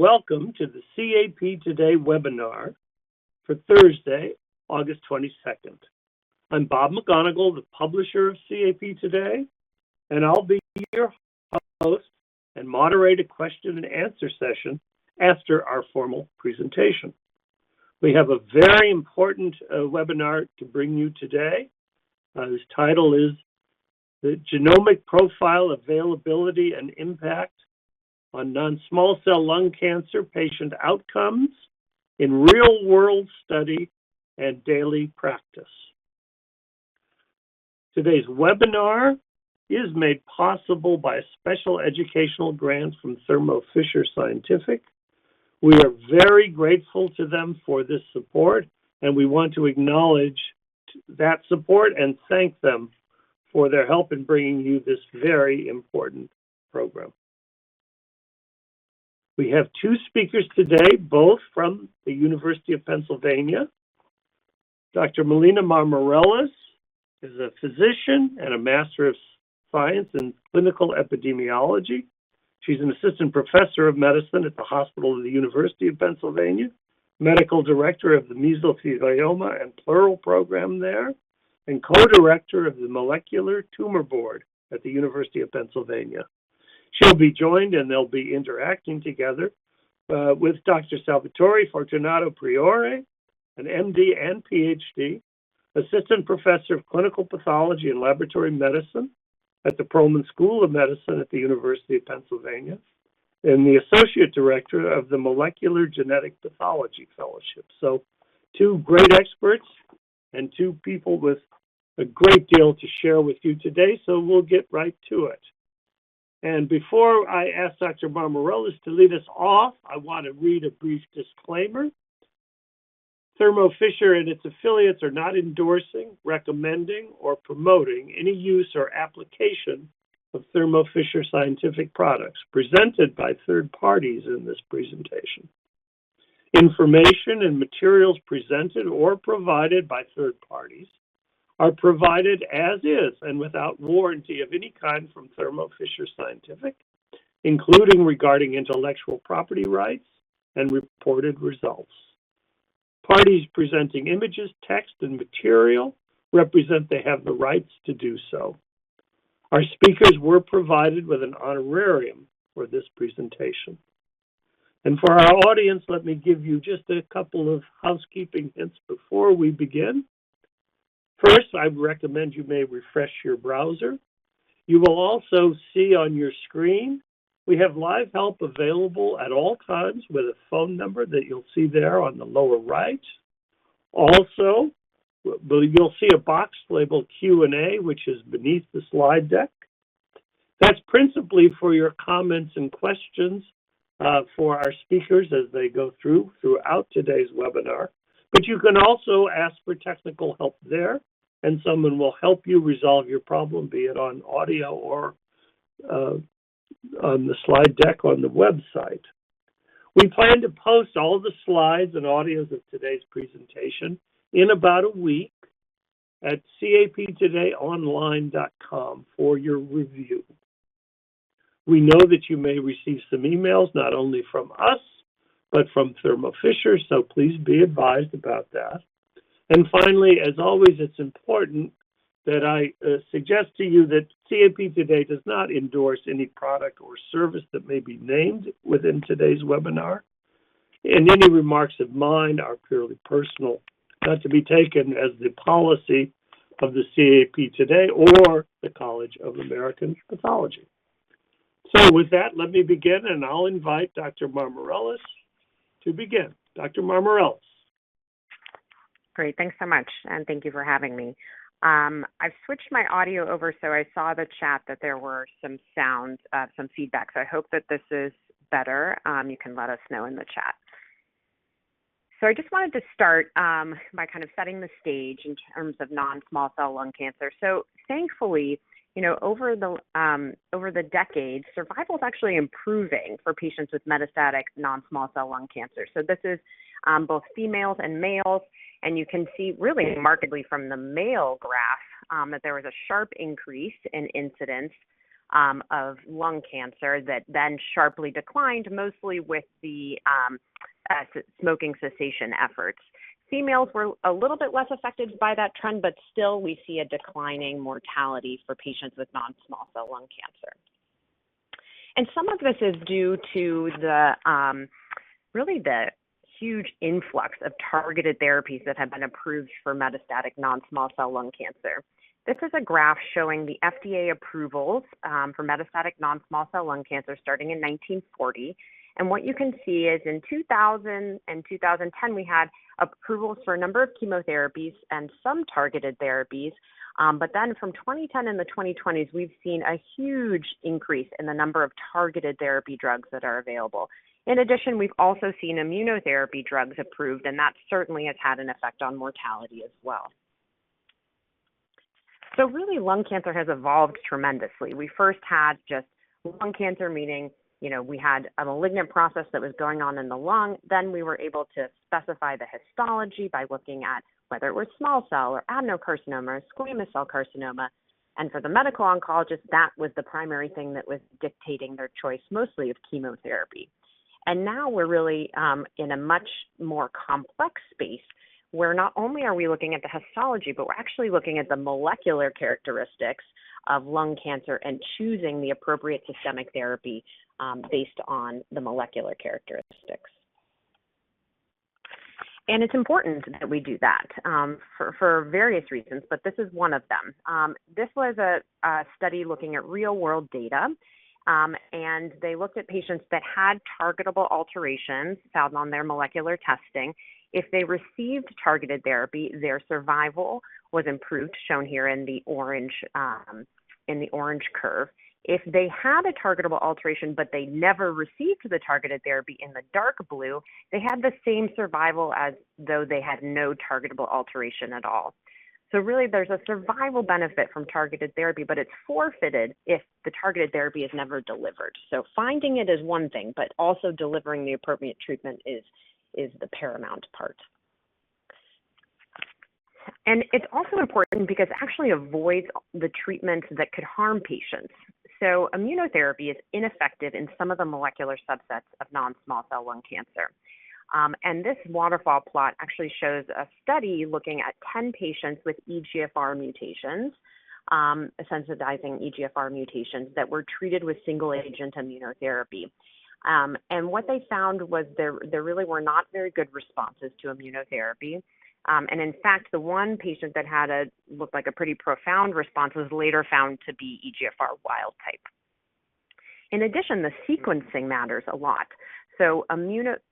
welcome to the CAP Today webinar for Thursday, August 22nd. I'm Bob McGonigal, the publisher of CAP Today, and I'll be your host and moderate a question and answer session after our formal presentation. We have a very important webinar to bring you today. Whose title is The Genomic Profile Availability and Impact on Non-Small Cell Lung Cancer Patient Outcomes in Real-World Study and Daily Practice. Today's webinar is made possible by a special educational grant from Thermo Fisher Scientific. We are very grateful to them for this support, and we want to acknowledge that support and thank them for their help in bringing you this very important program. We have two speakers today, both from the University of Pennsylvania. Dr. Melina Marmarelis is a physician and a Master of Science in Clinical Epidemiology. She's an assistant professor of medicine at the Hospital of the University of Pennsylvania, medical director of the Mesothelioma and Pleural program there, and co-director of the Molecular Tumor Board at the University of Pennsylvania. She'll be joined and they'll be interacting together with Dr. Salvatore Fortunato Priore, an MD and PhD, assistant professor of clinical pathology and laboratory medicine at the Perelman School of Medicine at the University of Pennsylvania, and the associate director of the Molecular Genetic Pathology Fellowship. So two great experts and two people with a great deal to share with you today, so we'll get right to it. And before I ask Dr. Marmarelis to lead us off, I want to read a brief disclaimer. Thermo Fisher and its affiliates are not endorsing, recommending, or promoting any use or application of Thermo Fisher Scientific products presented by third parties in this presentation. Information and materials presented or provided by third parties are provided as is and without warranty of any kind from Thermo Fisher Scientific, including regarding intellectual property rights and reported results. Parties presenting images, text, and material represent they have the rights to do so. Our speakers were provided with an honorarium for this presentation. And for our audience, let me give you just a couple of housekeeping hints before we begin. First, I recommend you may refresh your browser. You will also see on your screen, we have live help available at all times with a phone number that you'll see there on the lower right. Also, you'll see a box labeled Q&A, which is beneath the slide deck. That's principally for your comments and questions for our speakers as they go throughout today's webinar. But you can also ask for technical help there, and someone will help you resolve your problem, be it on audio or on the slide deck on the website. We plan to post all the slides and audios of today's presentation in about a week at captodayonline.com for your review. We know that you may receive some emails, not only from us, but from Thermo Fisher, so please be advised about that. And finally, as always, it's important that I suggest to you that CAP Today does not endorse any product or service that may be named within today's webinar. And any remarks of mine are purely personal, not to be taken as the policy of the CAP Today or the College of American Pathology. So with that, let me begin, and I'll invite Dr. Marmarelis to begin. Dr. Marmarelis. Great, thanks so much, and thank you for having me. I've switched my audio over, so I saw the chat that there were some sounds, some feedback, so I hope that this is better. You can let us know in the chat. So I just wanted to start by kind of setting the stage in terms of non-small cell lung cancer. So thankfully, over the decades, survival is actually improving for patients with metastatic non-small cell lung cancer. So this is both females and males. And you can see really markedly from the male graph that there was a sharp increase in incidence of lung cancer that then sharply declined, mostly with the smoking cessation efforts. Females were a little bit less affected by that trend, but still we see a declining mortality for patients with non-small cell lung cancer. And some of this is due to the really the huge influx of targeted therapies that have been approved for metastatic non-small cell lung cancer. This is a graph showing the FDA approvals for metastatic non-small cell lung cancer starting in 1940. And what you can see is in 2000 and 2010, we had approvals for a number of chemotherapies and some targeted therapies. But then from 2010 and the 2020s, we've seen a huge increase in the number of targeted therapy drugs that are available. In addition, we've also seen immunotherapy drugs approved, and that certainly has had an effect on mortality as well. So really, lung cancer has evolved tremendously. We first had just lung cancer, meaning we had a malignant process that was going on in the lung. Then we were able to specify the histology by looking at whether it was small cell or adenocarcinoma or squamous cell carcinoma. And for the medical oncologist, that was the primary thing that was dictating their choice, mostly of chemotherapy. And now we're really in a much more complex space where not only are we looking at the histology, but we're actually looking at the molecular characteristics of lung cancer and choosing the appropriate systemic therapy based on the molecular characteristics. And it's important that we do that for various reasons, but this is one of them. This was a study looking at real-world data, and they looked at patients that had targetable alterations found on their molecular testing. If they received targeted therapy, their survival was improved, shown here in the orange curve. If they had a targetable alteration, but they never received the targeted therapy in the dark blue, they had the same survival as though they had no targetable alteration at all. So really, there's a survival benefit from targeted therapy, but it's forfeited if the targeted therapy is never delivered. So finding it is one thing, but also delivering the appropriate treatment is the paramount part. And it's also important because it actually avoids the treatments that could harm patients. So immunotherapy is ineffective in some of the molecular subsets of non-small cell lung cancer. And this waterfall plot actually shows a study looking at 10 patients with EGFR mutations, sensitizing EGFR mutations that were treated with single-agent immunotherapy. And what they found was there really were not very good responses to immunotherapy. And in fact, the one patient that looked like a pretty profound response was later found to be EGFR wild type. In addition, the sequencing matters a lot. So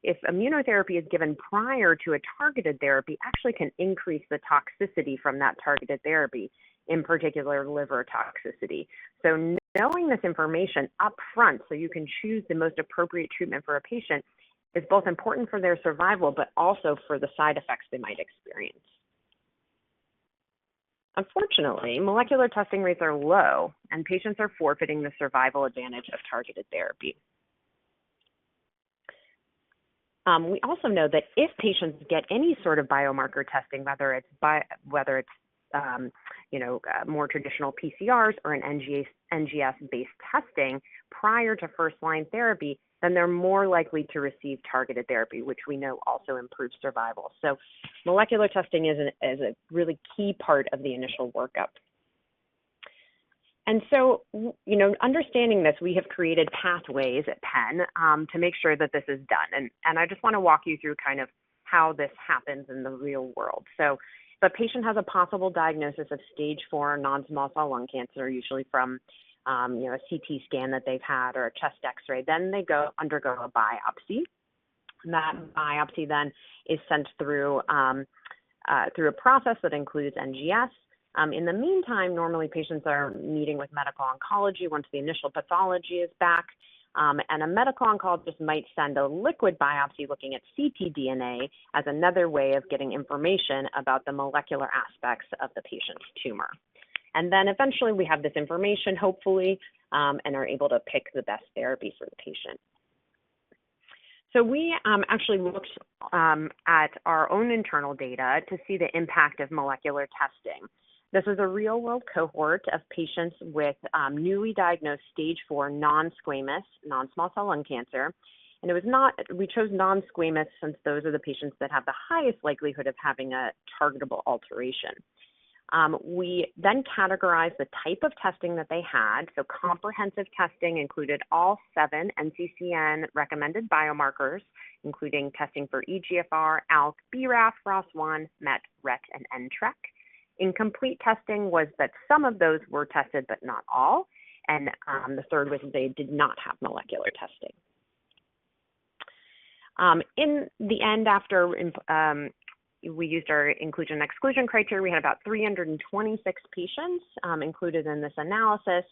if immunotherapy is given prior to a targeted therapy, actually can increase the toxicity from that targeted therapy, in particular liver toxicity. So knowing this information up front so you can choose the most appropriate treatment for a patient is both important for their survival, but also for the side effects they might experience. Unfortunately, molecular testing rates are low, and patients are forfeiting the survival advantage of targeted therapy. We also know that if patients get any sort of biomarker testing, whether it's more traditional PCRs or an NGS-based testing prior to first-line therapy, then they're more likely to receive targeted therapy, which we know also improves survival. So molecular testing is a really key part of the initial workup. And so, understanding this, we have created pathways at Penn to make sure that this is done. And I just want to walk you through kind of how this happens in the real world. So if a patient has a possible diagnosis of stage 4 non-small cell lung cancer, usually from a CT scan that they've had or a chest X-ray, then they undergo a biopsy. And that biopsy then is sent through a process that includes NGS. In the meantime, normally patients are meeting with medical oncology once the initial pathology is back, and a medical oncologist might send a liquid biopsy looking at ctDNA as another way of getting information about the molecular aspects of the patient's tumor. And then eventually we have this information, hopefully, and are able to pick the best therapy for the patient. So we actually looked at our own internal data to see the impact of molecular testing. This was a real-world cohort of patients with newly diagnosed stage 4 non-squamous non-small cell lung cancer. And it was not, we chose non-squamous since those are the patients that have the highest likelihood of having a targetable alteration. We then categorized the type of testing that they had. So comprehensive testing included all 7 NCCN recommended biomarkers, including testing for EGFR, ALK, BRAF, ROS1, MET, RET, and NTRK. Incomplete testing was that some of those were tested, but not all. And the third was they did not have molecular testing. In the end, after we used our inclusion and exclusion criteria, we had about 326 patients included in this analysis.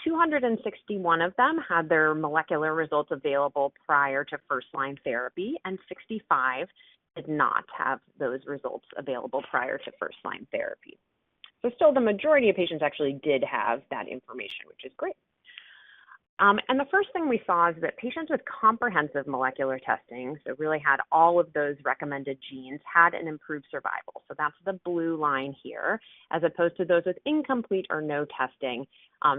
261 of them had their molecular results available prior to first-line therapy, and 65 did not have those results available prior to first-line therapy. So still, the majority of patients actually did have that information, which is great. And the first thing we saw is that patients with comprehensive molecular testing, so really had all of those recommended genes, had an improved survival. So that's the blue line here, as opposed to those with incomplete or no testing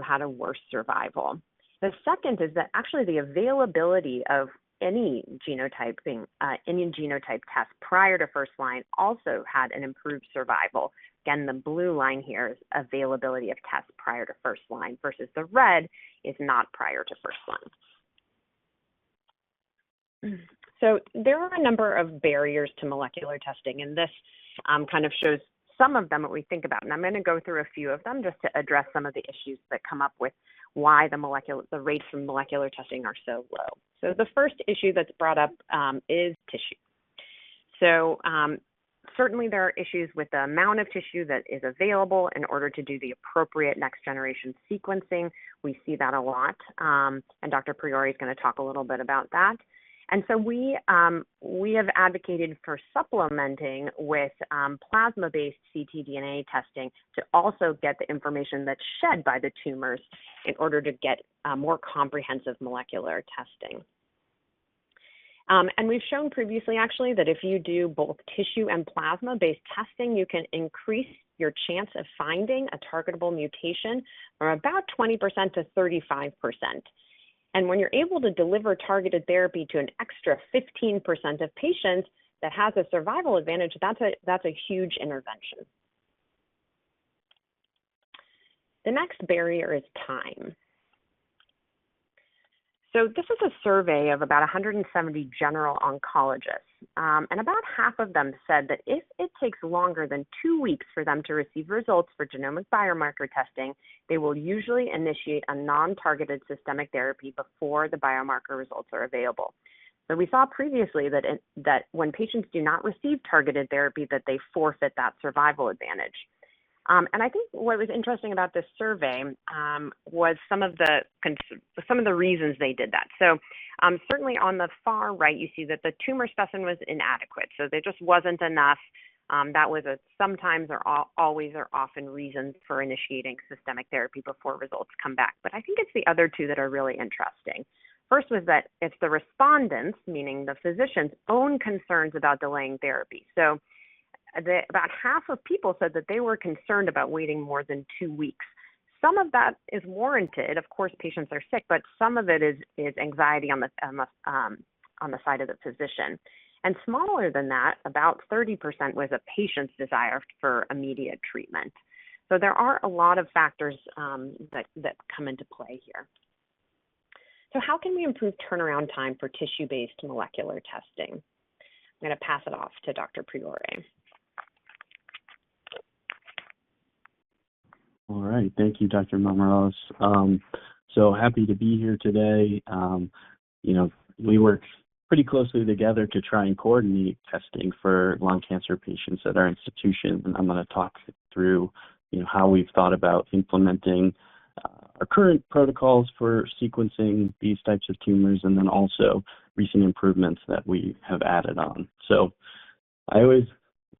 had a worse survival. The second is that actually the availability of any genotyping, any genotype test prior to first line also had an improved survival. Again, the blue line here is availability of tests prior to first line versus the red is not prior to first line. So there are a number of barriers to molecular testing, and this kind of shows some of them that we think about. And I'm going to go through a few of them just to address some of the issues that come up with why the rates from molecular testing are so low. So the first issue that's brought up is tissue. So certainly there are issues with the amount of tissue that is available in order to do the appropriate next generation sequencing. We see that a lot, and Dr. Priore is going to talk a little bit about that. And so we have advocated for supplementing with plasma-based ctDNA testing to also get the information that's shed by the tumors in order to get more comprehensive molecular testing. And we've shown previously, actually, that if you do both tissue and plasma-based testing, you can increase your chance of finding a targetable mutation from about 20% to 35%. And when you're able to deliver targeted therapy to an extra 15% of patients that has a survival advantage, that's a huge intervention. The next barrier is time. So this is a survey of about 170 general oncologists, and about half of them said that if it takes longer than 2 weeks for them to receive results for genomic biomarker testing, they will usually initiate a non-targeted systemic therapy before the biomarker results are available. So we saw previously that when patients do not receive targeted therapy, that they forfeit that survival advantage. And I think what was interesting about this survey was some of the reasons they did that. So certainly on the far right, you see that the tumor specimen was inadequate. So there just wasn't enough. That was a sometimes or always or often reason for initiating systemic therapy before results come back. But I think it's the other two that are really interesting. First was that it's the respondents, meaning the physician's own concerns about delaying therapy. So about half of people said that they were concerned about waiting more than 2 weeks. Some of that is warranted. Of course, patients are sick, but some of it is anxiety on the side of the physician. And smaller than that, about 30% was a patient's desire for immediate treatment. So there are a lot of factors that come into play here. So how can we improve turnaround time for tissue-based molecular testing? I'm going to pass it off to Dr. Priore. All right, thank you, Dr. Marmarelis. So happy to be here today. We work pretty closely together to try and coordinate testing for lung cancer patients at our institution, and I'm going to talk through, how we've thought about implementing our current protocols for sequencing these types of tumors, and then also recent improvements that we have added on. So I always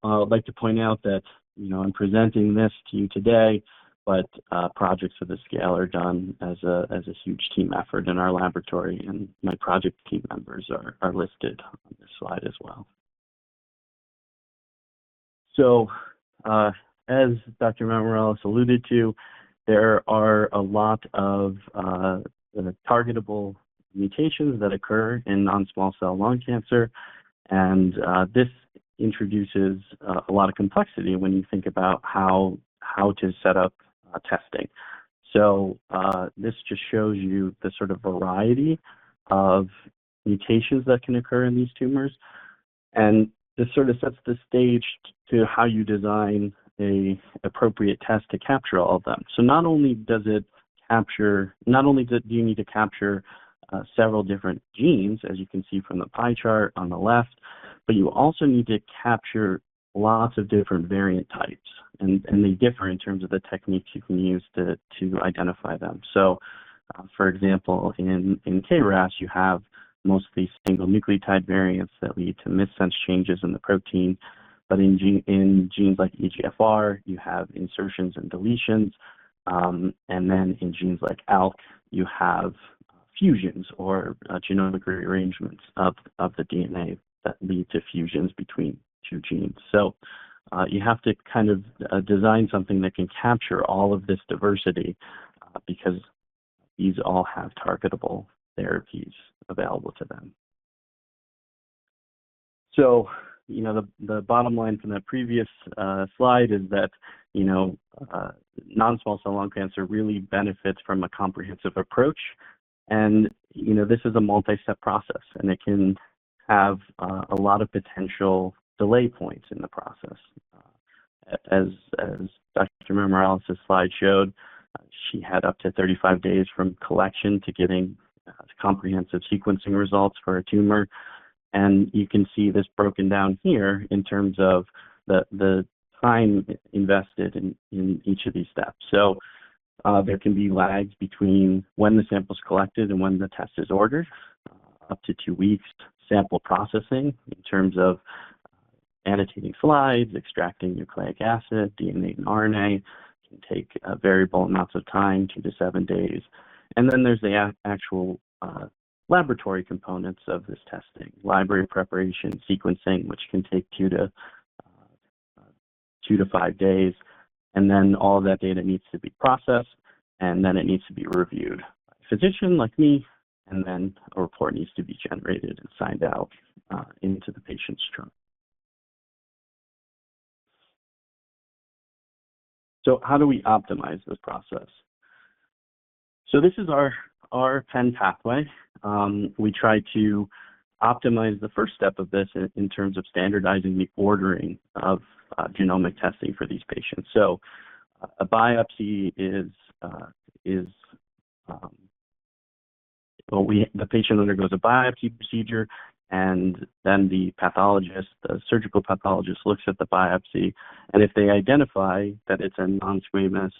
like to point out that, I'm presenting this to you today, but projects of this scale are done as a huge team effort in our laboratory, and my project team members are listed on this slide as well. So as Dr. Marmarelis alluded to, there are a lot of targetable mutations that occur in non-small cell lung cancer, and this introduces a lot of complexity when you think about how to set up testing. So this just shows you the sort of variety of mutations that can occur in these tumors, and this sort of sets the stage to how you design a appropriate test to capture all of them. So not only do you need to capture several different genes, as you can see from the pie chart on the left, but you also need to capture lots of different variant types, and they differ in terms of the techniques you can use to identify them. So, for example, in KRAS, you have mostly single nucleotide variants that lead to missense changes in the protein, but in genes like EGFR, you have insertions and deletions, and then in genes like ALK, you have fusions or genomic rearrangements of the DNA that lead to fusions between two genes. So you have to kind of design something that can capture all of this diversity because these all have targetable therapies available to them. So, you know, the bottom line from that previous slide is that, you know, non-small cell lung cancer really benefits from a comprehensive approach. And, you know, this is a multi-step process, and it can have a lot of potential delay points in the process. As Dr. Marmarelis' slide showed, she had up to 35 days from collection to getting comprehensive sequencing results for a tumor. And you can see this broken down here in terms of the time invested in each of these steps. So there can be lags between when the sample is collected and when the test is ordered, up to 2 weeks. Sample processing in terms of annotating slides, extracting nucleic acid, DNA and RNA can take variable amounts of time, 2 to 7 days. And then there's the actual laboratory components of this testing, library preparation, sequencing, which can take 2 to 5 days. And then all of that data needs to be processed, and then it needs to be reviewed by a physician like me, and then a report needs to be generated and signed out into the patient's chart. So how do we optimize this process? So this is our Penn pathway. We try to optimize the first step of this in terms of standardizing the ordering of genomic testing for these patients. So a biopsy the patient undergoes a biopsy procedure, and then the surgical pathologist looks at the biopsy, and if they identify that it's a non-squamous,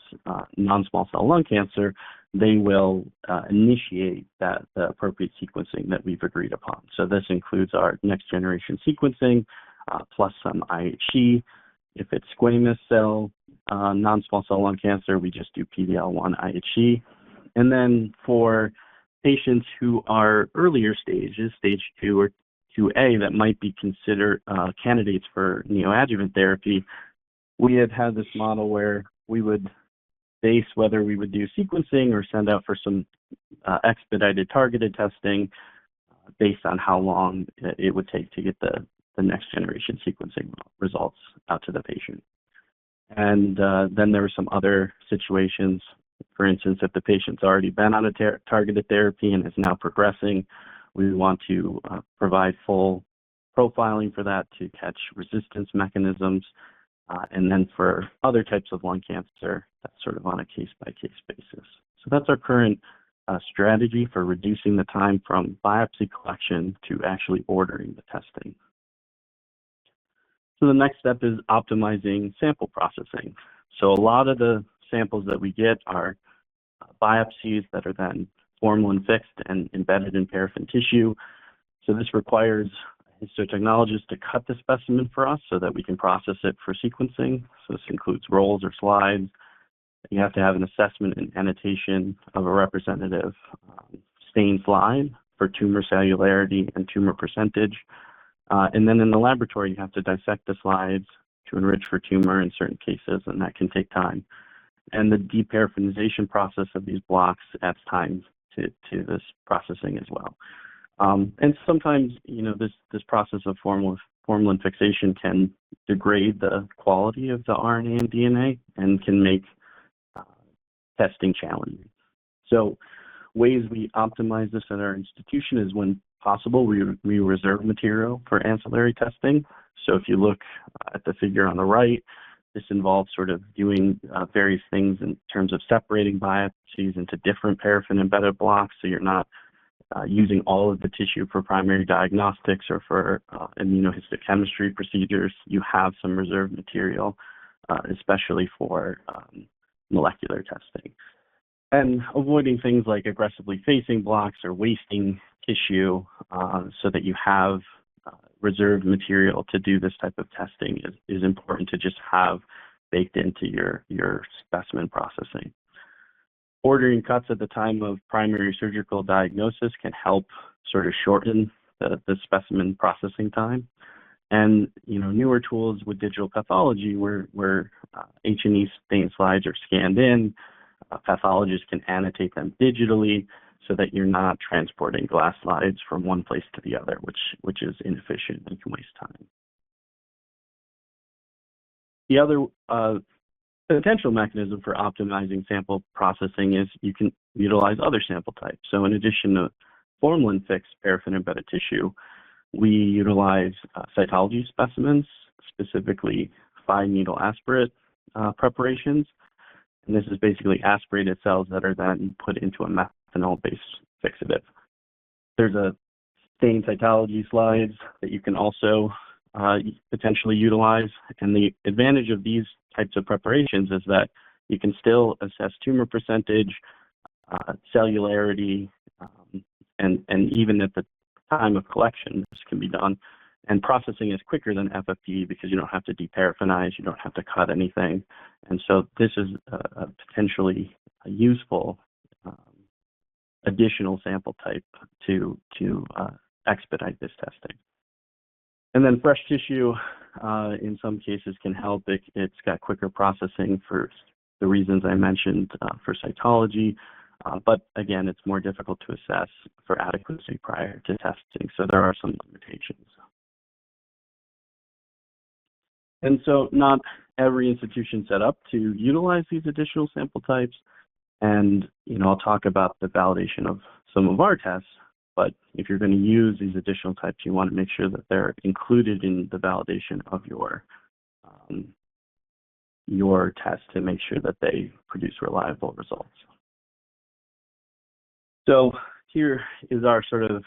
non-small cell lung cancer, they will initiate the appropriate sequencing that we've agreed upon. So this includes our next generation sequencing, plus some IHC. If it's squamous cell, non-small cell lung cancer, we just do PD-L1 IHC. And then for patients who are earlier stages, stage 2 or 2A, that might be considered candidates for neoadjuvant therapy, we have had this model where we would base whether we would do sequencing or send out for some expedited targeted testing based on how long it would take to get the next generation sequencing results out to the patient. And then there were some other situations. For instance, if the patient's already been on a targeted therapy and is now progressing, we want to provide full profiling for that to catch resistance mechanisms. And then for other types of lung cancer, that's sort of on a case-by-case basis. So that's our current strategy for reducing the time from biopsy collection to actually ordering the testing. So the next step is optimizing sample processing. So a lot of the samples that we get are biopsies that are then formalin fixed and embedded in paraffin tissue. So this requires a histotechnologist to cut the specimen for us so that we can process it for sequencing. So this includes rolls or slides. You have to have an assessment and annotation of a representative stain slide for tumor cellularity and tumor percentage. And then in the laboratory, you have to dissect the slides, to enrich for tumor in certain cases, and that can take time. And the deparaffинization process of these blocks adds time to this processing as well. And sometimes, this process of formalin fixation can degrade the quality of the RNA and DNA and can make testing challenging. So ways we optimize this at our institution is when possible, we reserve material for ancillary testing. So if you look at the figure on the right, this involves sort of doing various things in terms of separating biopsies into different paraffin-embedded blocks, so you're not using all of the tissue for primary diagnostics or for immunohistochemistry procedures. You have some reserved material, especially for molecular testing. And avoiding things like aggressively facing blocks or wasting tissue so that you have reserved material to do this type of testing is important to just have baked into your specimen processing. Ordering cuts at the time of primary surgical diagnosis can help sort of shorten the specimen processing time. And newer tools with digital pathology where H&E stain slides are scanned in, pathologists can annotate them digitally so that you're not transporting glass slides from one place to the other, which is inefficient and can waste time. The other potential mechanism for optimizing sample processing is you can utilize other sample types. So in addition to formalin-fixed paraffin-embedded tissue, we utilize cytology specimens, specifically fine needle aspirate preparations. And this is basically aspirated cells that are then put into a methanol-based fixative. There's a stain cytology slides that you can also potentially utilize. And the advantage of these types of preparations is that you can still assess tumor percentage, cellularity, and even at the time of collection, this can be done. And processing is quicker than FFPE because you don't have to deparaffinize, you don't have to cut anything. And so this is a potentially useful additional sample type to expedite this testing. And then fresh tissue, in some cases, can help. It's got quicker processing for the reasons I mentioned for cytology. But again, it's more difficult to assess for adequacy prior to testing. So there are some limitations. And so not every institution set up to utilize these additional sample types. And, I'll talk about the validation of some of our tests, but if you're going to use these additional types, you want to make sure that they're included in the validation of your test to make sure that they produce reliable results. So here is our sort of,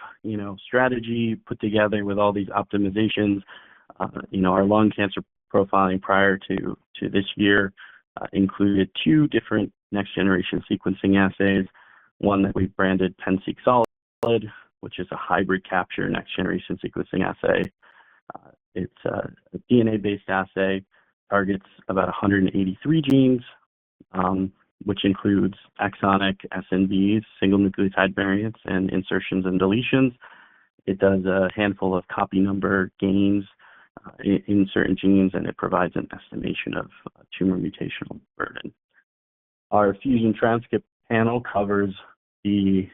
strategy put together with all these optimizations. Our lung cancer profiling prior to this year included 2 different next-generation sequencing assays, one that we branded Penn-Seq Solid, which is a hybrid capture next-generation sequencing assay. It's a DNA-based assay, targets about 183 genes, which includes exonic SNVs, single nucleotide variants, and insertions and deletions. It does a handful of copy number gains in certain genes, and it provides an estimation of tumor mutational burden. Our fusion transcript panel covers the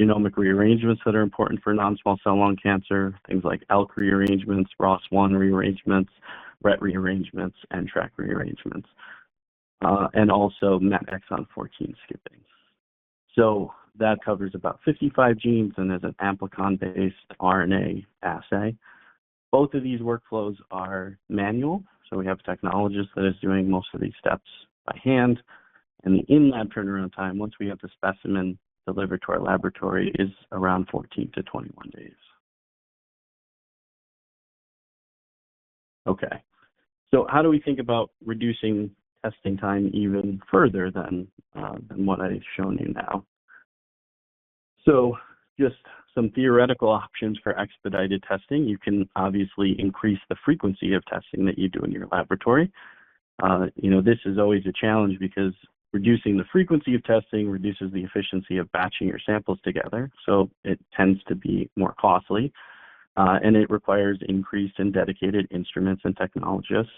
genomic rearrangements that are important for non-small cell lung cancer, things like ALK rearrangements, ROS1 rearrangements, RET rearrangements, and TRAC rearrangements, and also MET exon 14 skipping. So that covers about 55 genes and is an amplicon-based RNA assay. Both of these workflows are manual, so we have a technologist that is doing most of these steps by hand. And the in-lab turnaround time, once we have the specimen delivered to our laboratory, is around 14 to 21 days. Okay, so how do we think about reducing testing time even further than what I've shown you now? So just some theoretical options for expedited testing. You can obviously increase the frequency of testing that you do in your laboratory. This is always a challenge because reducing the frequency of testing reduces the efficiency of batching your samples together, so it tends to be more costly. and it requires increased and dedicated instruments and technologists.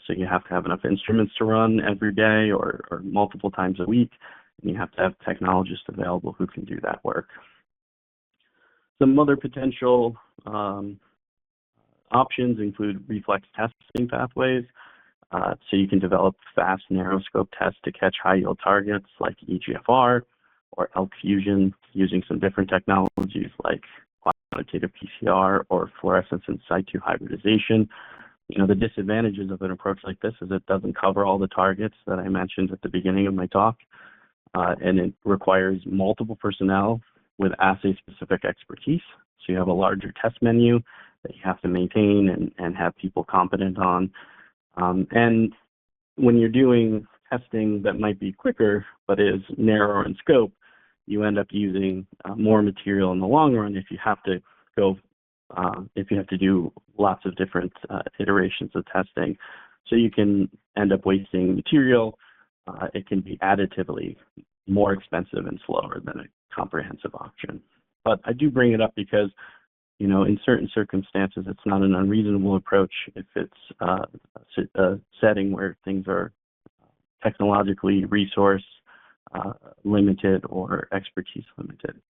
So you have to have enough instruments to run every day or multiple times a week, and you have to have technologists available who can do that work. Some other potential options include reflex testing pathways. So you can develop fast narrow scope tests to catch high yield targets like EGFR or ELK fusion using some different technologies like quantitative PCR or fluorescence in situ hybridization. You know, the disadvantages of an approach like this is it doesn't cover all the targets that I mentioned at the beginning of my talk, and it requires multiple personnel with assay-specific expertise. So you have a larger test menu that you have to maintain and have people competent on. And when you're doing testing that might be quicker but is narrower in scope, you end up using more material in the long run if you have to do lots of different iterations of testing. So you can end up wasting material. It can be additively more expensive and slower than a comprehensive option. But I do bring it up because, you know, in certain circumstances, it's not an unreasonable approach if it's a setting where things are technologically resource limited or expertise limited.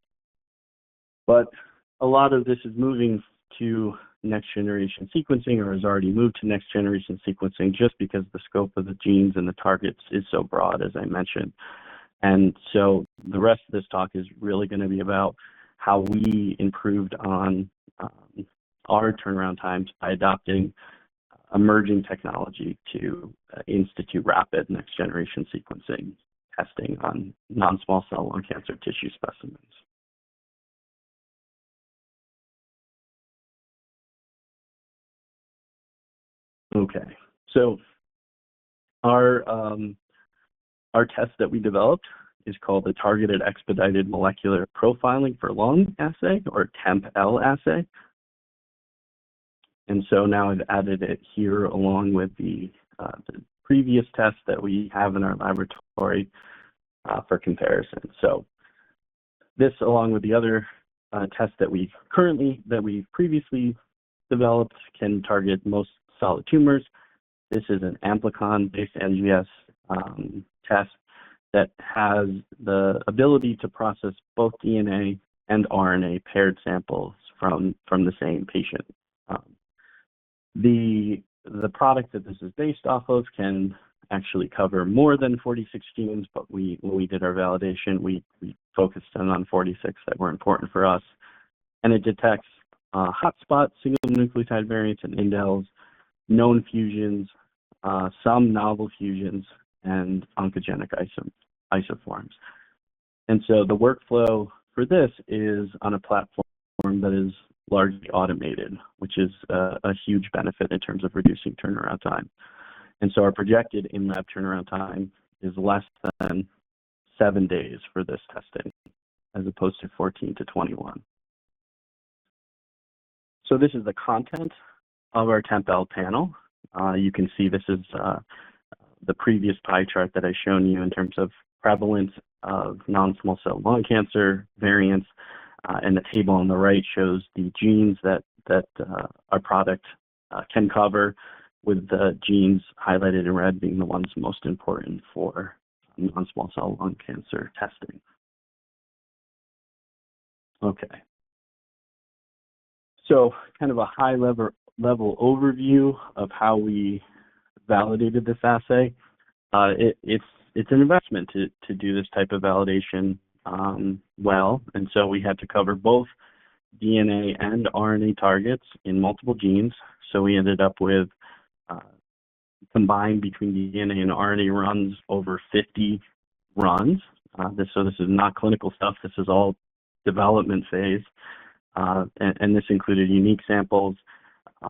But a lot of this is moving to next generation sequencing or has already moved to next generation sequencing just because the scope of the genes and the targets is so broad, as I mentioned. And so the rest of this talk is really going to be about how we improved on our turnaround times by adopting emerging technology to institute rapid next generation sequencing testing on non-small cell lung cancer tissue specimens. Okay, so our test that we developed is called the Targeted Expedited Molecular Profiling for Lung Assay, or TEMP-L assay. And so now I've added it here along with the previous test that we have in our laboratory for comparison. So this, along with the other tests that we previously developed, can target most solid tumors. This is an amplicon-based NGS test that has the ability to process both DNA and RNA paired samples from the same patient. The product that this is based off of can actually cover more than 46 genes, but when we did our validation, we focused on 46 that were important for us. And it detects hotspot single nucleotide variants and indels, known fusions, some novel fusions, and oncogenic isoforms. And so the workflow for this is on a platform that is largely automated, which is a huge benefit in terms of reducing turnaround time. And so our projected in-lab turnaround time is less than 7 days for this testing, as opposed to 14 to 21. So this is the content of our TEMP-L panel. You can see this is the previous pie chart that I've shown you in terms of prevalence of non-small cell lung cancer variants, and the table on the right shows the genes that our product can cover, with the genes highlighted in red being the ones most important for non-small cell lung cancer testing. Okay. So kind of a high level overview of how we validated this assay. It's an investment to do this type of validation well, and so we had to cover both DNA and RNA targets in multiple genes. So we ended up with combined between DNA and RNA runs over 50 runs. So this is not clinical stuff. This is all development phase, and this included unique samples,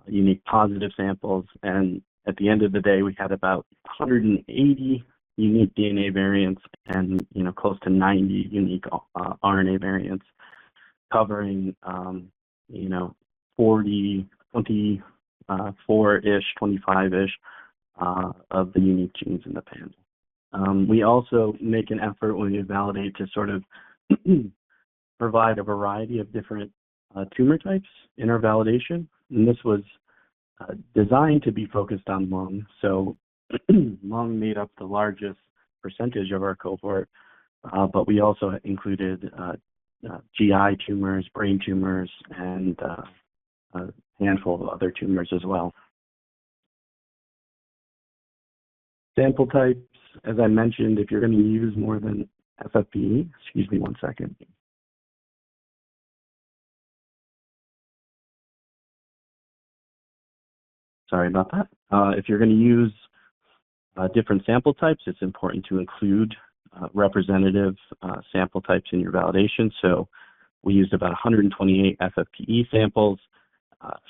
unique positive samples, and at the end of the day, we had about 180 unique DNA variants and close to 90 unique RNA variants, covering 24-ish, 25-ish of the unique genes in the panel. We also make an effort when we validate to sort of provide a variety of different tumor types in our validation, and this was designed to be focused on lung. So lung made up the largest percentage of our cohort, but we also included GI tumors, brain tumors, and a handful of other tumors as well. Sample types, as I mentioned, if you're going to use more than FFPE, excuse me one second. Sorry about that. If you're going to use different sample types, it's important to include representative sample types in your validation. So we used about 128 FFPE samples,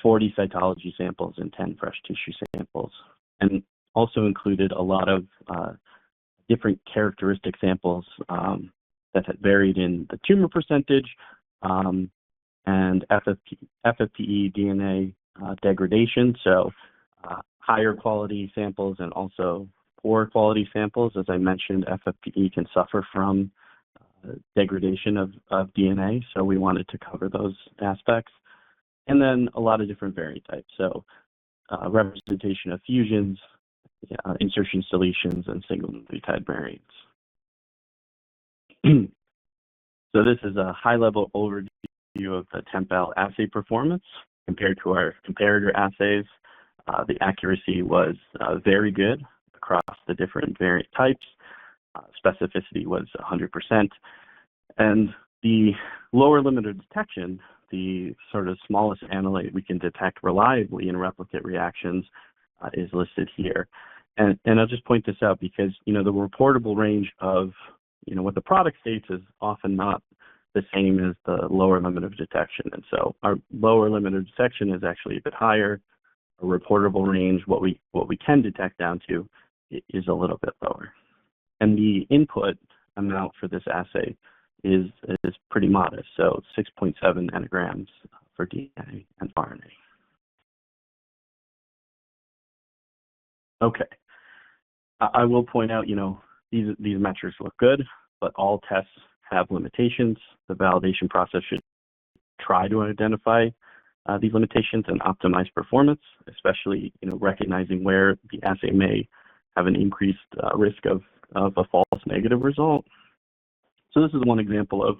40 cytology samples, and 10 fresh tissue samples, and also included a lot of different characteristic samples that had varied in the tumor percentage and FFPE DNA degradation. So higher quality samples and also poor quality samples. As I mentioned, FFPE can suffer from degradation of DNA, so we wanted to cover those aspects. And then a lot of different variant types. So representation of fusions, insertions, deletions, and single nucleotide variants. So this is a high-level overview of the TempAL assay performance compared to our comparator assays. The accuracy was very good across the different variant types. Specificity was 100%. And the lower limit of detection, the sort of smallest analyte we can detect reliably in replicate reactions, is listed here. And I'll just point this out because, the reportable range of, what the product states is often not the same as the lower limit of detection. And so our lower limit of detection is actually a bit higher. A reportable range, what we can detect down to, is a little bit lower. And the input amount for this assay is pretty modest, so 6.7 nanograms for DNA and RNA. Okay, I will point out, these metrics look good, but all tests have limitations. The validation process should try to identify these limitations and optimize performance, especially recognizing where the assay may have an increased risk of a false negative result. So this is one example of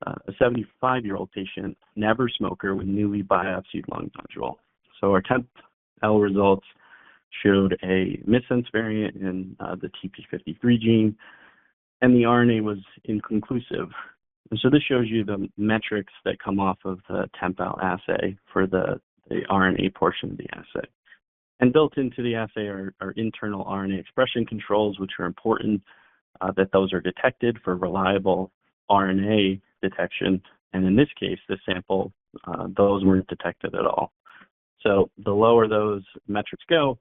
a 75-year-old patient, never smoker, with newly biopsied lung nodule. So our TempAL results showed a missense variant in the TP53 gene, and the RNA was inconclusive. And so this shows you the metrics that come off of the TempAL assay for the RNA portion of the assay. And built into the assay are internal RNA expression controls, which are important that those are detected for reliable RNA detection. And in this case, this sample, those weren't detected at all. So the lower those metrics go,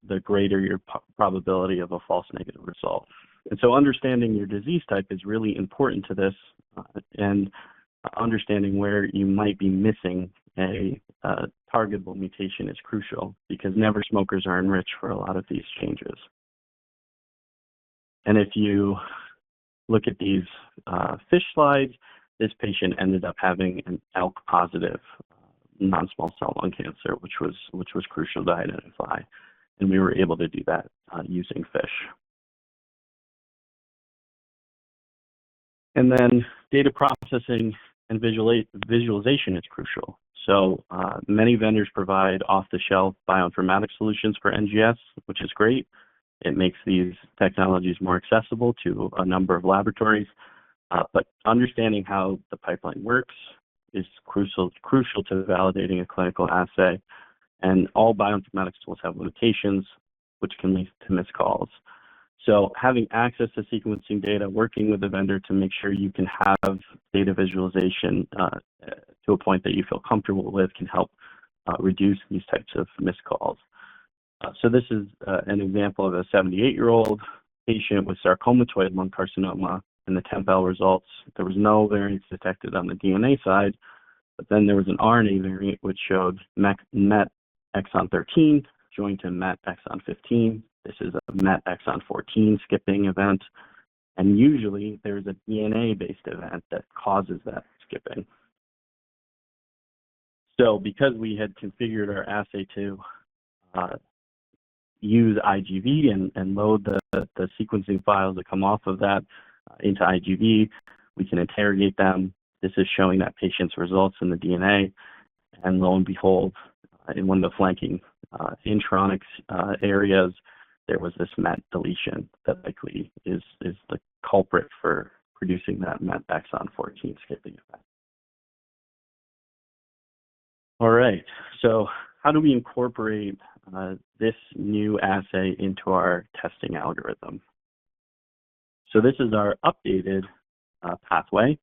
the greater your probability of a false negative result. And so understanding your disease type is really important to this, and understanding where you might be missing a targetable mutation is crucial, because never smokers are enriched for a lot of these changes. And if you look at these fish slides, this patient ended up having an ALK positive non-small cell lung cancer, which was crucial to identify, and we were able to do that using fish. And then data processing and visualization is crucial. So many vendors provide off-the-shelf bioinformatics solutions for NGS, which is great. It makes these technologies more accessible to a number of laboratories, but understanding how the pipeline works is crucial to validating a clinical assay. And all bioinformatics tools have limitations, which can lead to missed calls. So having access to sequencing data, working with the vendor to make sure you can have data visualization to a point that you feel comfortable with can help reduce these types of missed calls. So this is an example of a 78-year-old patient with sarcomatoid lung carcinoma. In the TempAL results, there was no variants detected on the DNA side, but then there was an RNA variant which showed MET exon 13 joined to MET exon 15. This is a MET exon 14 skipping event, and usually there's a DNA-based event that causes that skipping. So because we had configured our assay to use IGV and load the sequencing files that come off of that into IGV, we can interrogate them. This is showing that patient's results in the DNA, and lo and behold, in one of the flanking intronics areas, there was this MET deletion that likely is the culprit for producing that MET exon 14 skipping effect. All right, so how do we incorporate this new assay into our testing algorithm? So this is our updated pathway,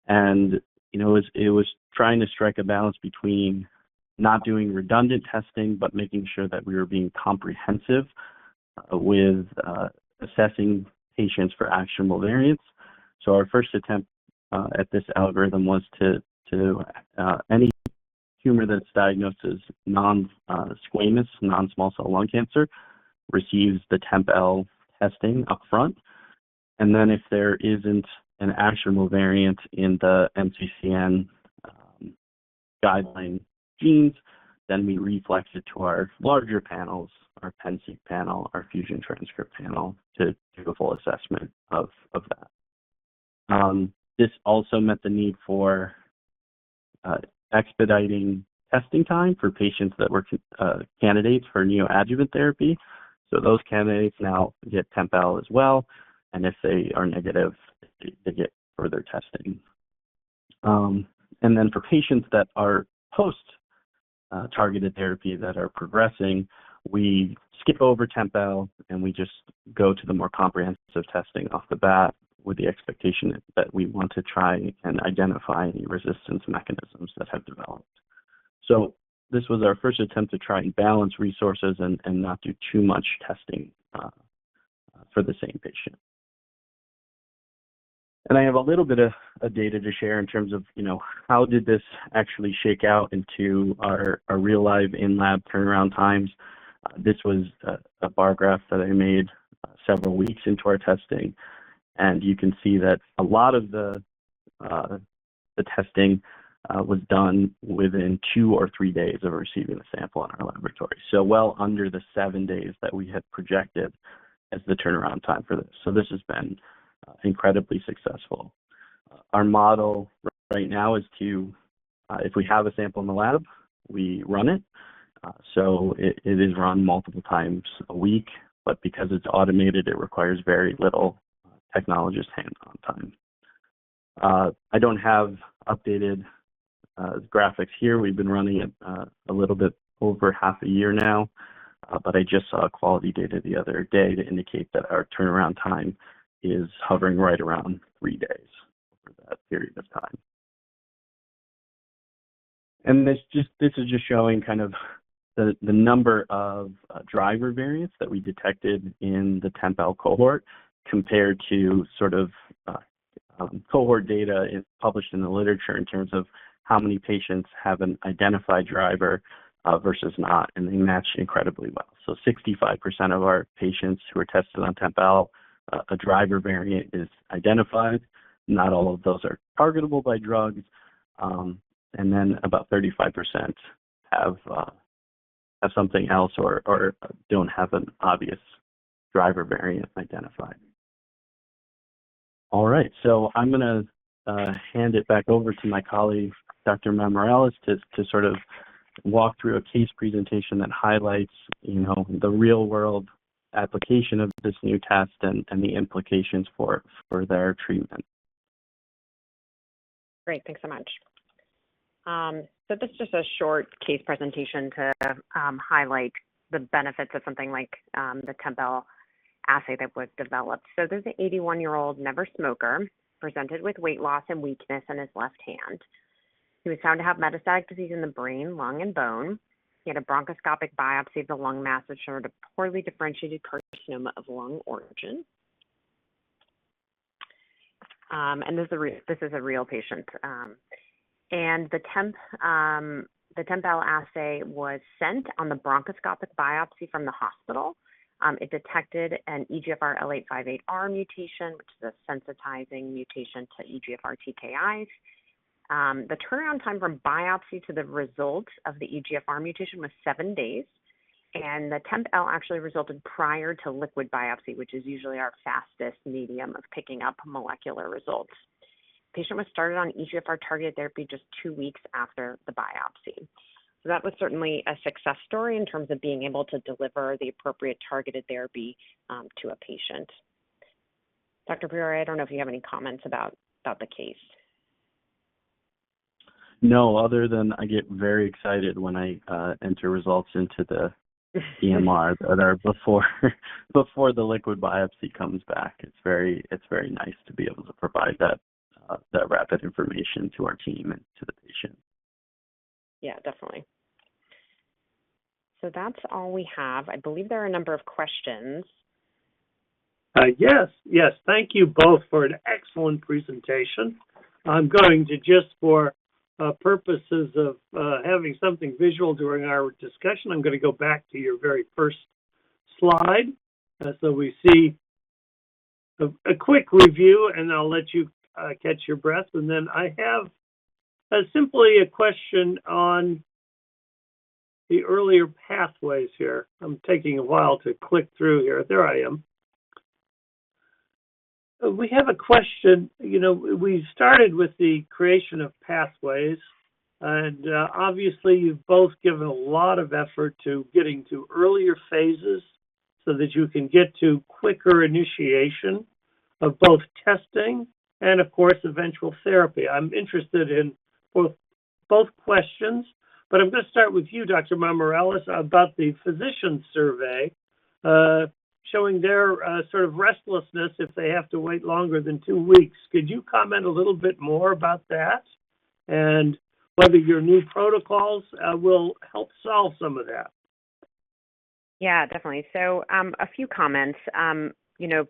and it was trying to strike a balance between not doing redundant testing, but making sure that we were being comprehensive with assessing patients for actionable variants. So our first attempt at this algorithm was to any tumor that's diagnosed as non-squamous, non-small cell lung cancer receives the TempL testing up front. And then if there isn't an actionable variant in the NCCN guideline genes, then we reflex it to our larger panels, our Penn-seq panel, our fusion transcript panel, to do a full assessment of that. This also met the need for expediting testing time for patients that were candidates for neoadjuvant therapy. So those candidates now get TempL as well, and if they are negative, they get further testing. And then for patients that are post-targeted therapy that are progressing, we skip over TempL and we just go to the more comprehensive testing off the bat with the expectation that we want to try and identify any resistance mechanisms that have developed. So this was our first attempt to try and balance resources and not do too much testing for the same patient. And I have a little bit of data to share in terms of, how did this actually shake out into our real live in-lab turnaround times. This was a bar graph that I made several weeks into our testing. And you can see that a lot of the testing was done within 2 or 3 days of receiving the sample in our laboratory. So well under the 7 days that we had projected as the turnaround time for this. So this has been incredibly successful. Our model right now is to, if we have a sample in the lab, we run it. So it is run multiple times a week, but because it's automated, it requires very little technologist hands-on time. I don't have updated graphics here. We've been running it a little bit over half a year now, but I just saw quality data the other day to indicate that our turnaround time is hovering right around 3 days over that period of time. And this is just showing kind of the number of driver variants that we detected in the TempL cohort compared to sort of cohort data published in the literature in terms of how many patients have an identified driver versus not, and they match incredibly well. So 65% of our patients who are tested on TempL, a driver variant is identified. Not all of those are targetable by drugs, and then about 35% have something else or don't have an obvious driver variant identified. All right, so I'm going to hand it back over to my colleague, Dr. Marmarelis, to sort of walk through a case presentation that highlights, the real-world application of this new test and the implications for their treatment. Great, thanks so much. So this is just a short case presentation to highlight the benefits of something like the TempL assay that was developed. So there's an 81-year-old never smoker presented with weight loss and weakness in his left hand. He was found to have metastatic disease in the brain, lung, and bone. He had a bronchoscopic biopsy of the lung mass that showed a poorly differentiated carcinoma of lung origin. And this is a real patient. And the TempL assay was sent on the bronchoscopic biopsy from the hospital. It detected an EGFR L858R mutation, which is a sensitizing mutation to EGFR TKIs. The turnaround time from biopsy to the result of the EGFR mutation was 7 days, and the TEMP-L actually resulted prior to liquid biopsy, which is usually our fastest medium of picking up molecular results. The patient was started on EGFR targeted therapy just 2 weeks after the biopsy. So that was certainly a success story in terms of being able to deliver the appropriate targeted therapy to a patient. Dr. Priore, I don't know if you have any comments about the case. No, other than I get very excited when I enter results into the EMR that are before the liquid biopsy comes back. It's very nice to be able to provide that rapid information to our team and to the patient. Yeah, definitely. So that's all we have. I believe there are a number of questions. Yes. Thank you both for an excellent presentation. I'm going to just for purposes of having something visual during our discussion, I'm going to go back to your very first slide so we see a quick review, and I'll let you catch your breath. And then I have simply a question on the earlier pathways here. I'm taking a while to click through here. There I am. We have a question. We started with the creation of pathways, and obviously you've both given a lot of effort to getting to earlier phases so that you can get to quicker initiation of both testing and, of course, eventual therapy. I'm interested in both questions, but I'm going to start with you, Dr. Marmarelis, about the physician survey, showing their sort of restlessness if they have to wait longer than 2 weeks. Could you comment a little bit more about that and whether your new protocols will help solve some of that? Yeah, definitely. So a few comments.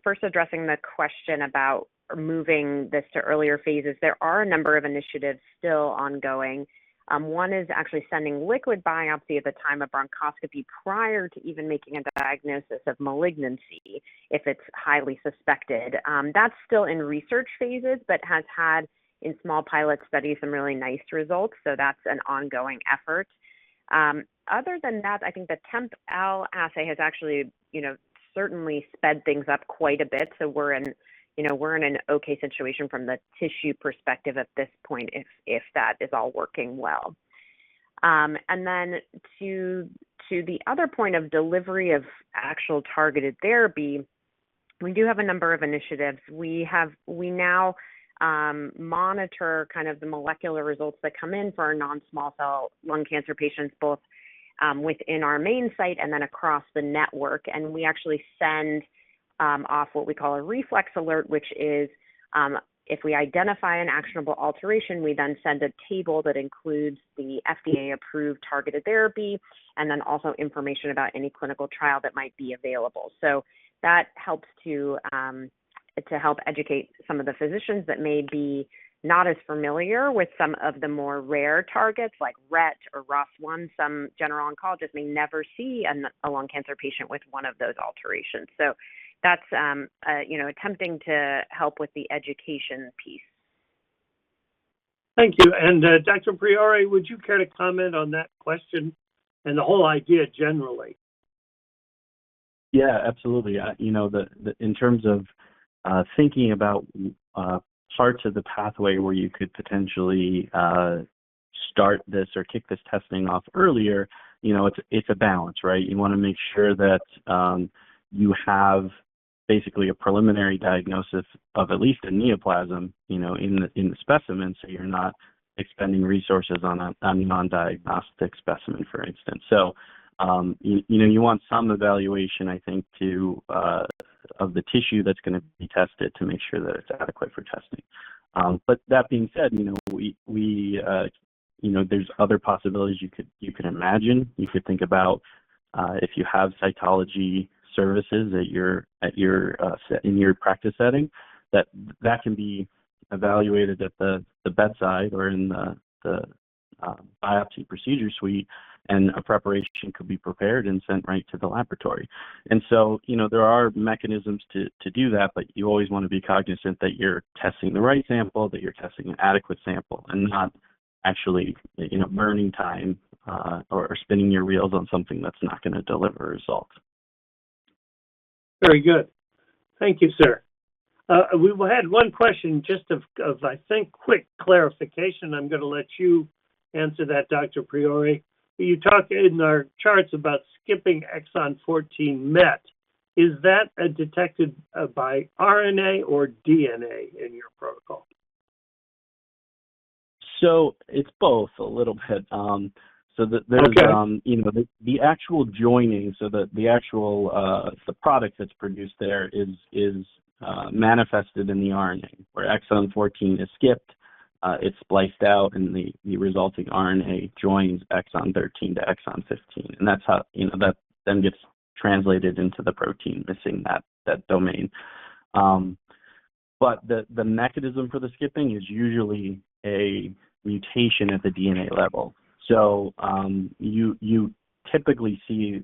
First addressing the question about moving this to earlier phases, there are a number of initiatives still ongoing. One is actually sending liquid biopsy at the time of bronchoscopy prior to even making a diagnosis of malignancy if it's highly suspected. That's still in research phases, but has had in small pilot studies some really nice results. So that's an ongoing effort. Other than that, I think the TEMP-L assay has actually, certainly sped things up quite a bit. So we're in an okay situation from the tissue perspective at this point, if that is all working well. And then to the other point of delivery of actual targeted therapy, we do have a number of initiatives. We now monitor kind of the molecular results that come in for our non-small cell lung cancer patients, both within our main site and then across the network. And we actually send off what we call a reflex alert, which is if we identify an actionable alteration, we then send a table that includes the FDA-approved targeted therapy and then also information about any clinical trial that might be available. So that helps to help educate some of the physicians that may be not as familiar with some of the more rare targets like RET or ROS1. Some general oncologists may never see a lung cancer patient with one of those alterations. So that's attempting to help with the education piece. Thank you. And Dr. Priore, would you care to comment on that question and the whole idea generally? Yeah, absolutely. In terms of thinking about parts of the pathway where you could potentially start this or kick this testing off earlier, it's a balance, right? You want to make sure that you have basically a preliminary diagnosis of at least a neoplasm, in the specimen, so you're not expending resources on a non-diagnostic specimen, for instance. So, you want some evaluation, I think, of the tissue that's going to be tested to make sure that it's adequate for testing. But that being said, there's other possibilities you could imagine. You could think about if you have cytology services in your practice setting, that can be evaluated at the bedside or in the biopsy procedure suite and a preparation could be prepared and sent right to the laboratory. And so, there are mechanisms to do that, but you always want to be cognizant that you're testing the right sample, that you're testing an adequate sample, and not actually, burning time or spinning your wheels on something that's not going to deliver a result. Very good. Thank you, sir. We had one question just of I think, quick clarification. I'm going to let you answer that, Dr. Priore. You talk in our charts about skipping exon 14 MET. Is that detected by RNA or DNA in your protocol? So it's both a little bit. There's okay. The actual joining. So the actual the product that's produced there is manifested in the RNA, where exon 14 is skipped, it's spliced out, and the resulting RNA joins exon 13 to exon 15, and that's how that then gets translated into the protein missing that domain. But the mechanism for the skipping is usually a mutation at the DNA level. So you typically see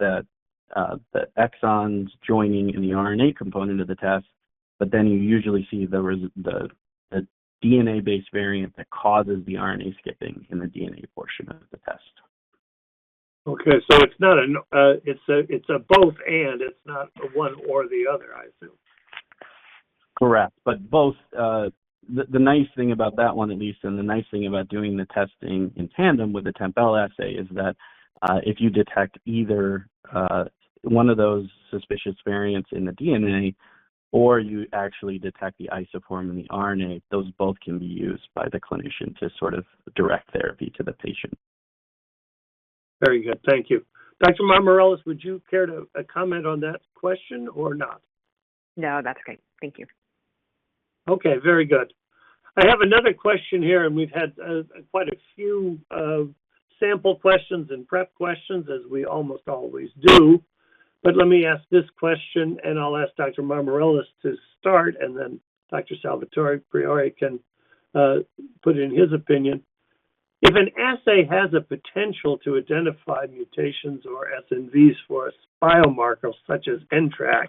that the exons joining in the RNA component of the test, but then you usually see the DNA-based variant that causes the RNA skipping in the DNA portion of the test. Okay, so it's not it's a both and, it's not a one or the other, I assume. Correct, but both. The nice thing about that one, at least, and the nice thing about doing the testing in tandem with the Temp-L assay is that if you detect either one of those suspicious variants in the DNA, or you actually detect the isoform in the RNA, those both can be used by the clinician to sort of direct therapy to the patient. Very good, thank you. Dr. Marmarelis, would you care to comment on that question or not? No, that's great. Thank you. Okay, very good. I have another question here, and we've had quite a few sample questions and prep questions, as we almost always do. But let me ask this question, and I'll ask Dr. Marmarelis to start, and then Dr. Salvatore Priore can put in his opinion. If an assay has a potential to identify mutations or SNVs for a biomarker such as NTRK,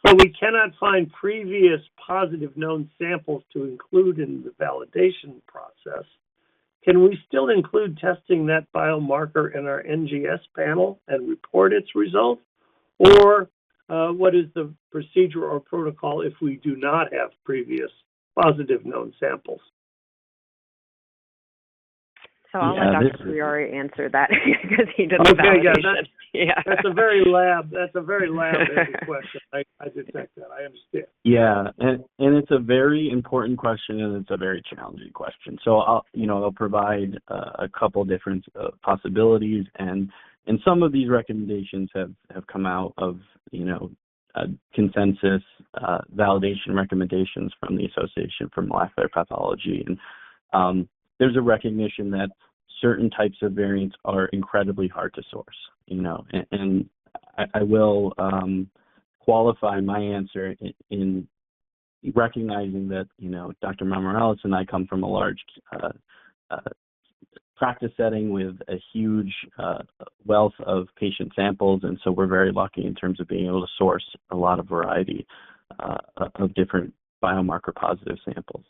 but we cannot find previous positive known samples to include in the validation process, can we still include testing that biomarker in our NGS panel and report its results? Or what is the procedure or protocol if we do not have previous positive known samples? So I'll let Dr. Priore answer that because he did the validation. That's a very lab-heavy question. I detect that. I understand. Yeah, and it's a very important question, and it's a very challenging question. So I'll provide a couple different possibilities, and some of these recommendations have come out of consensus validation recommendations from the Association for Molecular Pathology, and there's a recognition that certain types of variants are incredibly hard to source, and I will qualify my answer in recognizing that, Dr. Marmarelis and I come from a large practice setting with a huge wealth of patient samples, and so we're very lucky in terms of being able to source a lot of variety of different biomarker positive samples.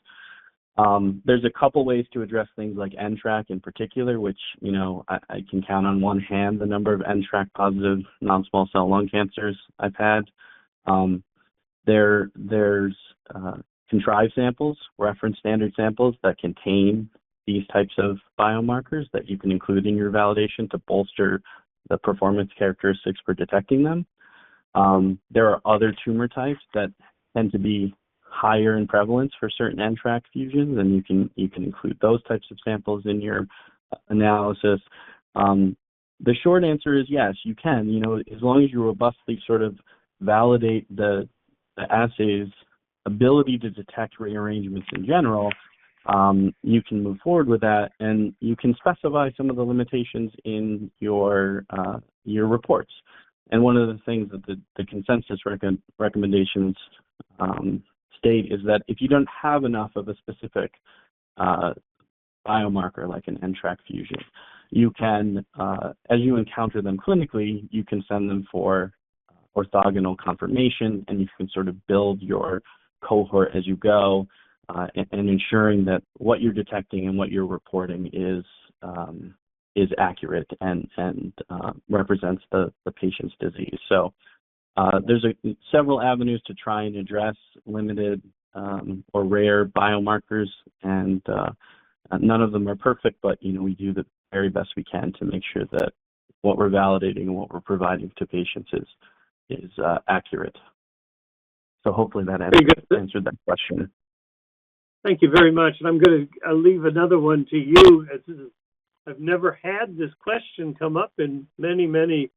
There's a couple ways to address things like NTRK in particular, which, I can count on one hand the number of NTRK positive non-small cell lung cancers I've had. There's contrived samples, reference standard samples that contain these types of biomarkers that you can include in your validation to bolster the performance characteristics for detecting them. There are other tumor types that tend to be higher in prevalence for certain NTRK fusions, and you can include those types of samples in your analysis. The short answer is yes, you can. As long as you robustly sort of validate the assay's ability to detect rearrangements in general, you can move forward with that, and you can specify some of the limitations in your reports. And one of the things that the consensus recommendations state is that if you don't have enough of a specific biomarker like an NTRK fusion, you can, as you encounter them clinically, you can send them for orthogonal confirmation, and you can sort of build your cohort as you go, and ensuring that what you're detecting and what you're reporting is accurate and represents the patient's disease. So there's several avenues to try and address limited or rare biomarkers, and none of them are perfect, but we do the very best we can to make sure that what we're validating and what we're providing to patients is accurate. So hopefully that answered that question. Thank you very much. And I'm going to leave another one to you. I've never had this question come up in many, many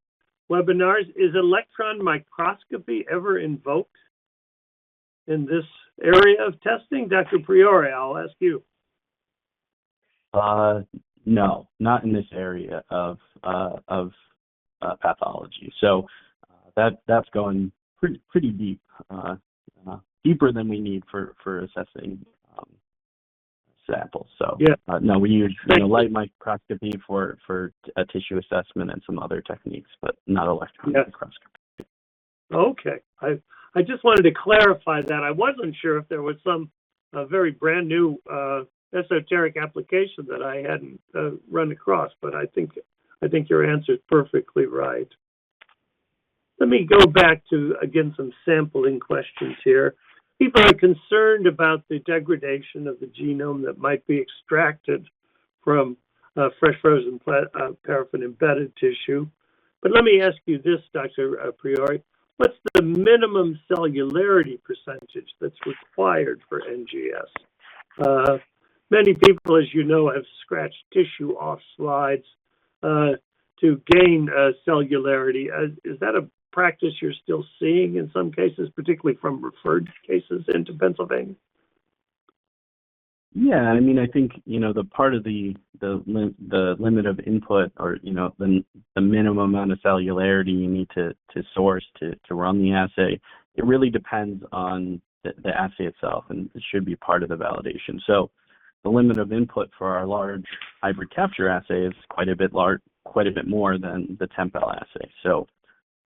webinars. Is electron microscopy ever invoked in this area of testing? Dr. Priore, I'll ask you. No, not in this area of pathology. So that's going pretty deep, deeper than we need for assessing samples. So yeah. No, we use light microscopy for a tissue assessment and some other techniques, but not electron microscopy. Okay, I just wanted to clarify that. I wasn't sure if there was some very brand new esoteric application that I hadn't run across, but I think your answer is perfectly right. Let me go back to, again, some sampling questions here. People are concerned about the degradation of the genome that might be extracted from fresh frozen paraffin-embedded tissue. But let me ask you this, Dr. Priore. What's the minimum cellularity percentage that's required for NGS? Many people, as you know, have scratched tissue off slides to gain cellularity. Is that a practice you're still seeing in some cases, particularly from referred cases into Pennsylvania? Yeah, I mean, I think the part of the limit of input, or the minimum amount of cellularity you need to source to run the assay, it really depends on the assay itself, and it should be part of the validation. So the limit of input for our large hybrid capture assay is quite a bit more than the TempL assay. So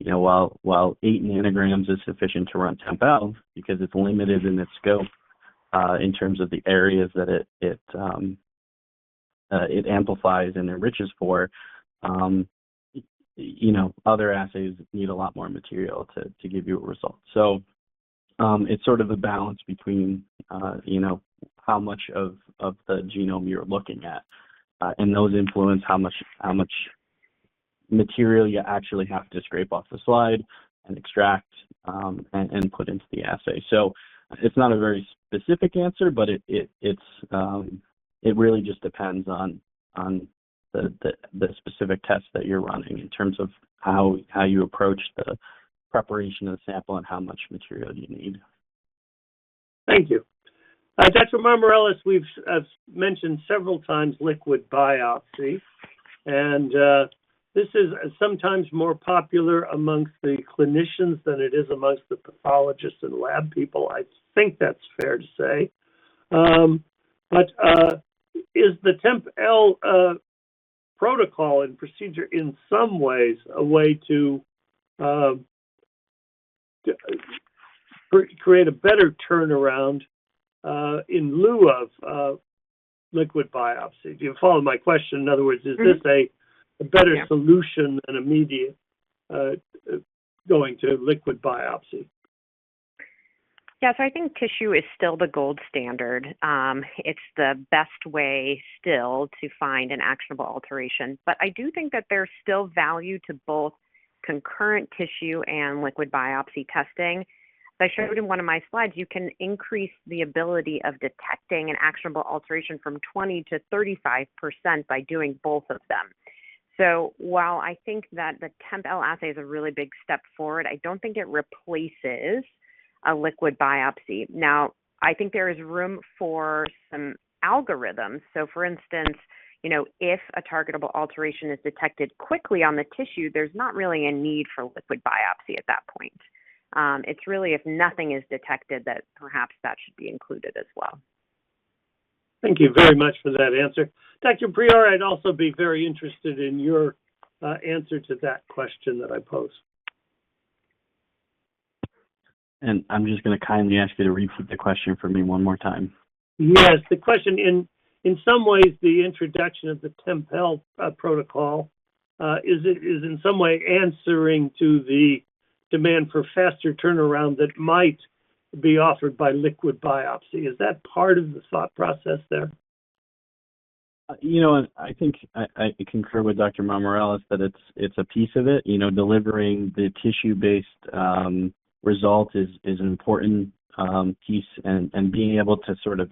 while 8 nanograms is sufficient to run TempL because it's limited in its scope in terms of the areas that it amplifies and enriches for, other assays need a lot more material to give you a result. So it's sort of a balance between how much of the genome you're looking at, and those influence how much material you actually have to scrape off the slide and extract and put into the assay. So it's not a very specific answer, but it really just depends on the specific test that you're running in terms of how you approach the preparation of the sample and how much material you need. Thank you. Dr. Marmarelis, we've mentioned several times liquid biopsy, and this is sometimes more popular amongst the clinicians than it is amongst the pathologists and lab people. I think that's fair to say. But is the TempL protocol and procedure in some ways a way to create a better turnaround in lieu of liquid biopsy? Do you follow my question? In other words, is this a better solution than immediate going to liquid biopsy? Yeah, so I think tissue is still the gold standard. It's the best way still to find an actionable alteration. But I do think that there's still value to both concurrent tissue and liquid biopsy testing. As I showed in one of my slides, you can increase the ability of detecting an actionable alteration from 20 to 35% by doing both of them. So while I think that the TempL assay is a really big step forward, I don't think it replaces a liquid biopsy. Now, I think there is room for some algorithms. So for instance, if a targetable alteration is detected quickly on the tissue, there's not really a need for liquid biopsy at that point. It's really if nothing is detected that perhaps that should be included as well. Thank you very much for that answer. Dr. Priore, I'd also be very interested in your answer to that question that I posed. And I'm just going to kindly ask you to repeat the question for me one more time. Yes, the question, in some ways, the introduction of the Tempel protocol is in some way answering to the demand for faster turnaround that might be offered by liquid biopsy. Is that part of the thought process there? I think I concur with Dr. Marmarelis that it's a piece of it. Delivering the tissue-based result is an important piece, and being able to sort of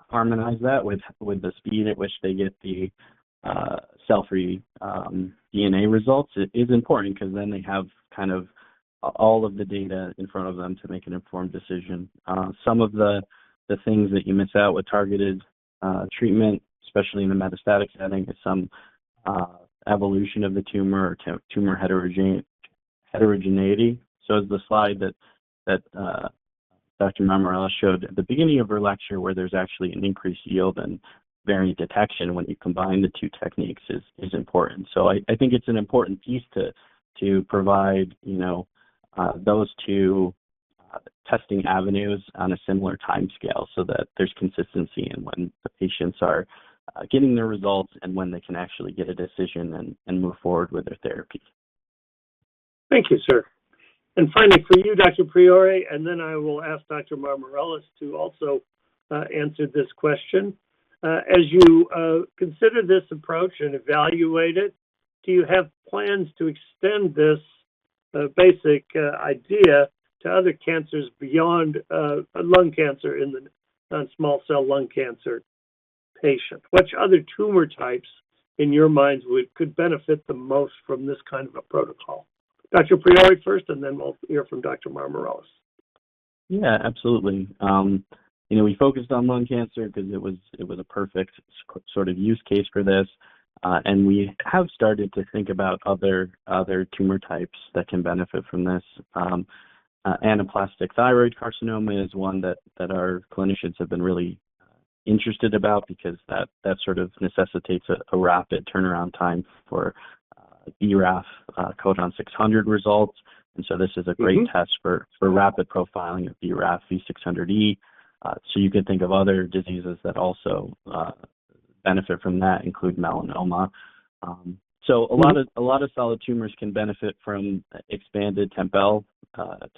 harmonize that with the speed at which they get the cell-free DNA results is important, because then they have kind of all of the data in front of them to make an informed decision. Some of the things that you miss out with targeted treatment, especially in the metastatic setting, is some evolution of the tumor or tumor heterogeneity. So as the slide that Dr. Marmarelis showed at the beginning of her lecture, where there's actually an increased yield and variant detection when you combine the two techniques is important. So I think it's an important piece to provide, those two testing avenues on a similar time scale, so that there's consistency in when the patients are getting their results and when they can actually get a decision and move forward with their therapy. Thank you, sir. And finally, for you, Dr. Priore, and then I will ask Dr. Marmarelis to also answer this question. As you consider this approach and evaluate it, do you have plans to extend this basic idea to other cancers beyond lung cancer in the non-small cell lung cancer patient? Which other tumor types, in your minds, could benefit the most from this kind of a protocol? Dr. Priore first, and then we'll hear from Dr. Marmarelis. Yeah, absolutely. We focused on lung cancer because it was a perfect sort of use case for this, and we have started to think about other tumor types that can benefit from this. Anaplastic thyroid carcinoma is one that our clinicians have been really interested about, because that sort of necessitates a rapid turnaround time for BRAF codon 600 results. And so this is a great test for rapid profiling of BRAF V600E. So you can think of other diseases that also benefit from that, include melanoma. So a lot of solid tumors can benefit from expanded Tempel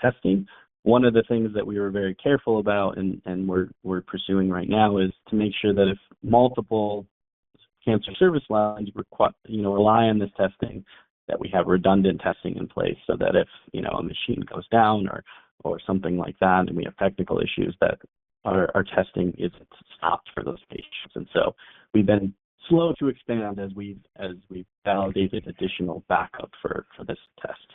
testing. One of the things that we were very careful about and we're pursuing right now is to make sure that if multiple cancer service lines rely on this testing, that we have redundant testing in place, so that if a machine goes down or something like that, and we have technical issues, that our testing isn't stopped for those patients. And so we've been slow to expand as we've validated additional backup for this test.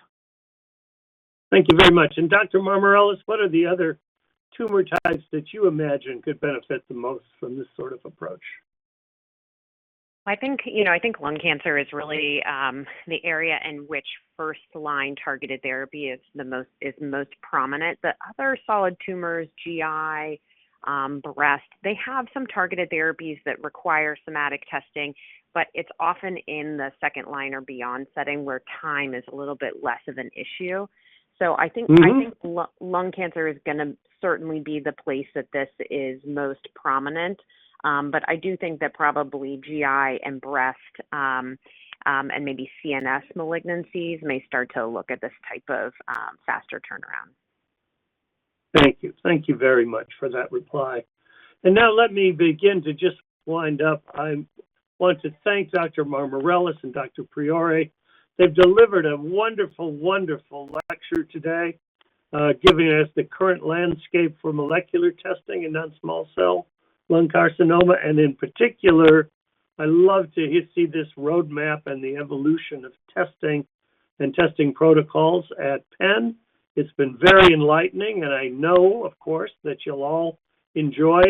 Thank you very much. And Dr. Marmarelis, what are the other tumor types that you imagine could benefit the most from this sort of approach? I think lung cancer is really the area in which first-line targeted therapy is most prominent. The other solid tumors, GI, breast, they have some targeted therapies that require somatic testing, but it's often in the second line or beyond setting where time is a little bit less of an issue. So I think lung cancer is going to certainly be the place that this is most prominent. But I do think that probably GI and breast and maybe CNS malignancies may start to look at this type of faster turnaround. Thank you. Thank you very much for that reply. And now let me begin to just wind up. I want to thank Dr. Marmarelis and Dr. Priore. They've delivered a wonderful, wonderful lecture today, giving us the current landscape for molecular testing in non-small cell lung carcinoma, and in particular, I love to see this roadmap and the evolution of testing and testing protocols at Penn. It's been very enlightening, and I know, of course, that you'll all enjoy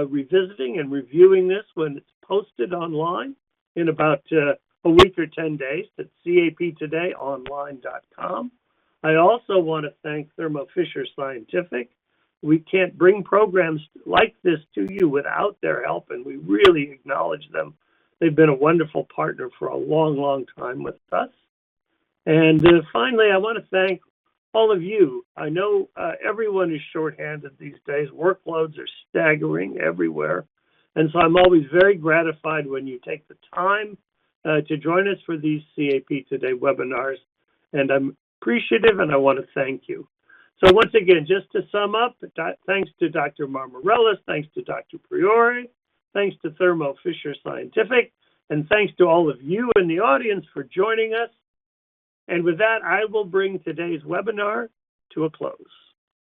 revisiting and reviewing this when it's posted online in about a week or 10 days at captodayonline.com. I also want to thank Thermo Fisher Scientific we can't bring programs like this to you without their help, and we really acknowledge them. They've been a wonderful partner for a long, long time with us. And finally, I want to thank all of you. I know everyone is shorthanded these days. Workloads are staggering everywhere. And so I'm always very gratified when you take the time to join us for these CAP Today webinars. And I'm appreciative, and I want to thank you. So once again, just to sum up, thanks to Dr. Marmarelis, thanks to Dr. Priore, thanks to Thermo Fisher Scientific, and thanks to all of you in the audience for joining us. And with that, I will bring today's webinar to a close.